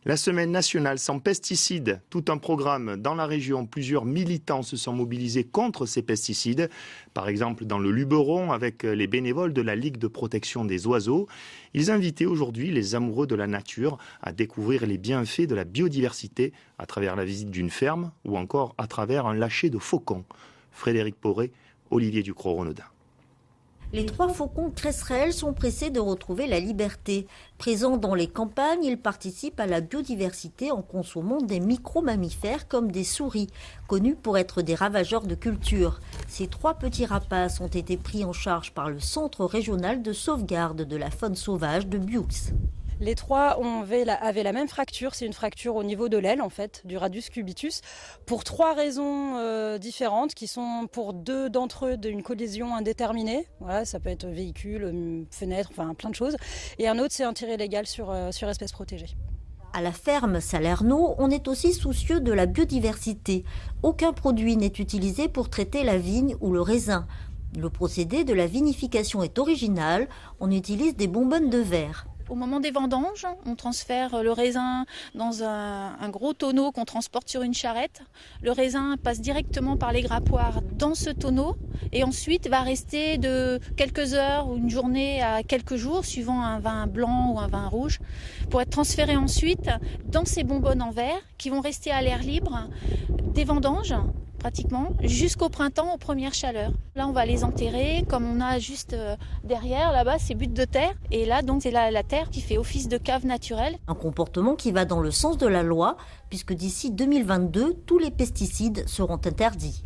La semaine nationale sans pesticides, tout un programme dans la région. Plusieurs militants se sont mobilisés contre ces pesticides. Par exemple, dans le Luberon, avec les bénévoles de la Ligue de protection des oiseaux. Ils invitaient aujourd'hui les amoureux de la nature à découvrir les bienfaits de la biodiversité à travers la visite d'une ferme ou encore à travers un lâcher de faucons. Frédéric Poré, Olivier Ducrot-Renaudin. Les 3 faucons cresserelles sont pressés de retrouver la liberté. Présents dans les campagnes, ils participent à la biodiversité en consommant des micro-mammifères comme des souris, connus pour être des ravageurs de culture. Ces 3 petits rapaces ont été pris en charge par le Centre régional de sauvegarde de la faune sauvage de Bioux. Les 3 avaient la même fracture, c'est une fracture au niveau de l'aile en fait, du radius cubitus, pour 3 raisons différentes qui sont pour 2 d'entre eux d'une collision indéterminée, voilà, ça peut être véhicule, fenêtre, enfin plein de choses, et un autre c'est un tir illégal sur espèce protégée. À la ferme Salerno, on est aussi soucieux de la biodiversité. Aucun produit n'est utilisé pour traiter la vigne ou le raisin. Le procédé de la vinification est original, on utilise des bonbonnes de verre. Au moment des vendanges, on transfère le raisin dans un gros tonneau qu'on transporte sur une charrette. Le raisin passe directement par les grappoirs dans ce tonneau et ensuite va rester de quelques heures ou une journée à quelques jours, suivant un vin blanc ou un vin rouge, pour être transféré ensuite dans ces bonbonnes en verre qui vont rester à l'air libre des vendanges, pratiquement, jusqu'au printemps, aux premières chaleurs. Là, on va les enterrer, comme on a juste derrière, là-bas, c'est butte de terre. Et là, donc, c'est la terre qui fait office de cave naturelle. Un comportement qui va dans le sens de la loi, puisque d'ici 2022, tous les pesticides seront interdits.